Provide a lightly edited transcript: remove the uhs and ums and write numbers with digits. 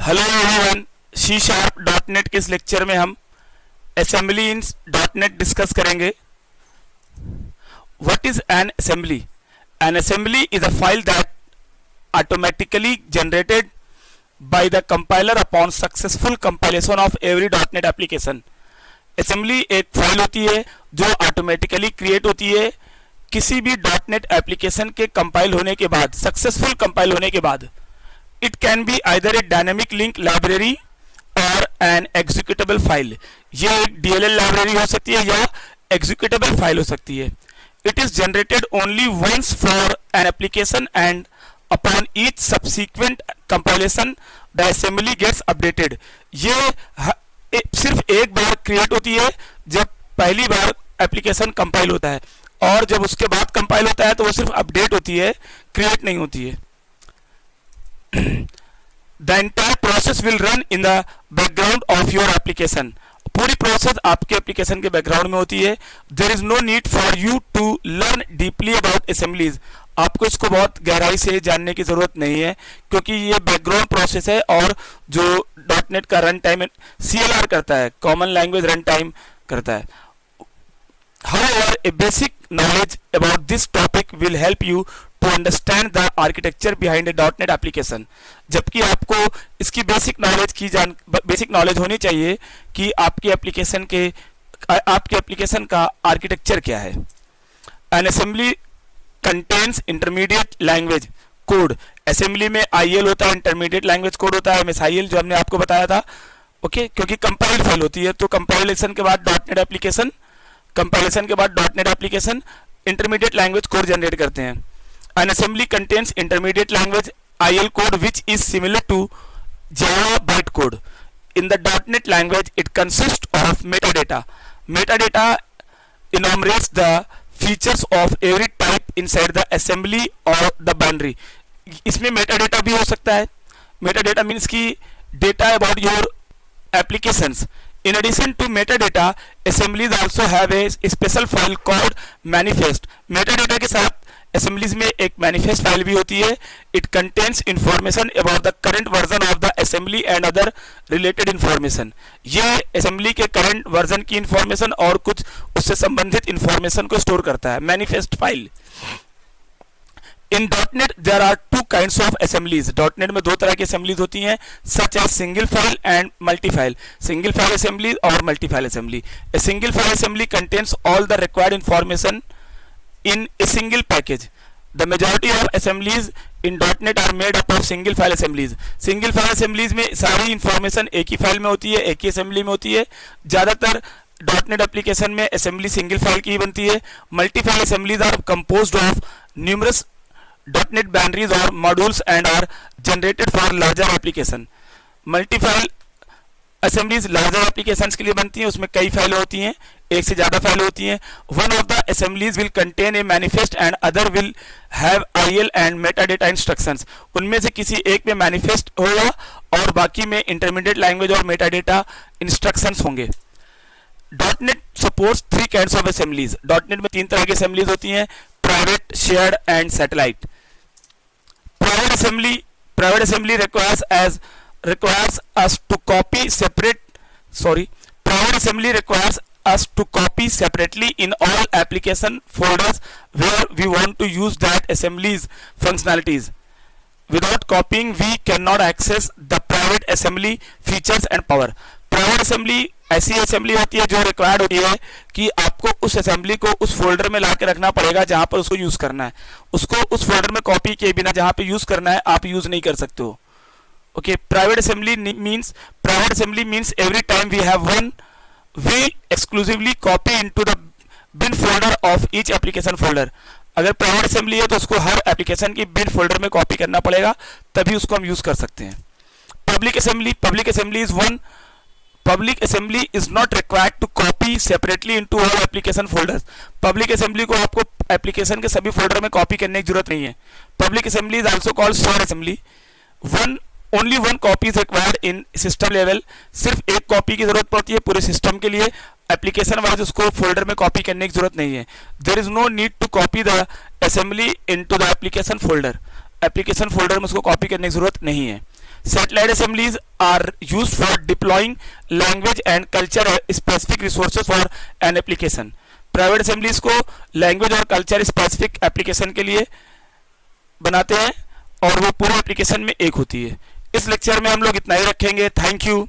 Hello everyone, C sharp dot net के इस lecture में हम assembly in dot net discuss करेंगे। What is an assembly? An assembly is a file that automatically generated by the compiler upon successful compilation of every dot net application. Assembly एक file होती है जो automatically create होती है किसी भी dot net application के कंपाइल होने के बाद, सक्सेसफुल कंपाइल होने के बाद। It can be either a dynamic link library or an executable file। ये एक DLL लाइब्रेरी हो सकती है या executable फाइल हो सकती है। It is generated only once for an application and upon each subsequent compilation the assembly gets updated। ये सिर्फ एक बार क्रिएट होती है जब पहली बार एप्लीकेशन कंपाइल होता है, और जब उसके बाद कंपाइल होता है तो वो सिर्फ अपडेट होती है, क्रिएट नहीं होती है। The entire process will run in the background of your application। पूरी प्रोसेस आपके एप्लीकेशन के बैकग्राउंड में होती है। There is no need for you to learn deeply about assemblies। आपको इसको बहुत गहराई से जानने की जरूरत नहीं है क्योंकि ये बैकग्राउंड प्रोसेस है, और जो डॉट नेट का रन टाइम CLR करता है, कॉमन लैंग्वेज रन टाइम करता है। However, a basic knowledge about this topic will help you to understand the architecture behind a .NET application। जबकि आपको इसकी बेसिक नॉलेज होनी चाहिए कि आपके एप्लीकेशन का आर्किटेक्चर क्या है। An assembly contains intermediate language code। Assembly में IL होता है, इंटरमीडिएट लैंग्वेज कोड होता है, MSIL जो हमने आपको बताया था। ओके, क्योंकि कंपाइल फाइल होती है तो कंपाइलेशन के बाद .NET एप्लीकेशन, कंपाइलेशन के बाद .NET application intermediate language code generate करते हैं। An assembly contains intermediate language IL code which is similar to Java bytecode। In the .NET language, it consists of metadata। Metadata enumerates the features of every type inside the assembly or the binary। इसमें metadata भी हो सकता है। Metadata means कि data about your applications। In addition to metadata, assemblies also have a special file called manifest। metadata के साथ assemblies में एक manifest फाइल भी होती है। It contains information about the current version of the assembly and other related information। ये assembly के current version की information और कुछ उससे संबंधित information को store करता है, manifest file. In .NET there are two kinds of assemblies। .NET में दो तरह की assemblies होती हैं, such as single file and multi file। single file assembly और multi file assembly। A single file assembly contains all the required information in a single package। The majority of assemblies in .NET are made up of single file assemblies। single file assemblies में सारी information एक ही file में होती है, एक ही assembly में होती है। ज़्यादातर .NET एप्लीकेशन में assembly single file की ही बनती है। multi file assemblies are composed of numerous .NET binaries or modules and are generated for larger application। multi file assemblies larger applications के लिए बनती हैं, उसमें कई फाइलें होती हैं, एक से ज़्यादा फाइलें होती हैं। one of the assemblies will contain a manifest and other will have IL and metadata instructions। उनमें से किसी एक में manifest होगा और बाकी में intermediate language और metadata instructions होंगे। .NET supports three kinds of assemblies। .NET में तीन तरह की assemblies होती हैं, private, shared and satellite। private assembly requires us to copy separately in all application folders where we want to use that assembly's functionalities। Without copying we cannot access the private assembly features and power। Private assembly ऐसी assembly होती है जो required होती है कि आपको उस assembly को उस फोल्डर में ला के रखना पड़ेगा जहां पर उसको यूज करना है। उसको उस फोल्डर में कॉपी किए बिना जहां पे यूज करना है आप यूज नहीं कर सकते हो। Okay, private assembly means every time we have one we exclusively copy into the bin folder of each application folder. अगर प्राइवेट असेंबली है तो उसको हर एप्लीकेशन की बिन फोल्डर में कॉपी करना पड़ेगा, तभी उसको हम यूज कर सकते हैं। Public assembly is not required to copy separately into all application folders। Public assembly को आपको एप्लीकेशन के सभी फोल्डर में कॉपी करने की जरूरत नहीं है। Public assembly is also called shared assembly। only one copy is required in system level। सिर्फ एक कॉपी की जरूरत पड़ती है पूरे सिस्टम के लिए, एप्लीकेशन वाइज उसको फोल्डर में कॉपी करने की जरूरत नहीं है। there is no need to copy the assembly into the application folder। Application folder में उसको कॉपी करने की जरूरत नहीं है। Satellite assemblies are used for deploying language and culture specific resources for an application. Private assemblies को language और culture specific application के लिए बनाते हैं और वो पूरे एप्लीकेशन में एक होती है। इस लेक्चर में हम लोग इतना ही रखेंगे। Thank you.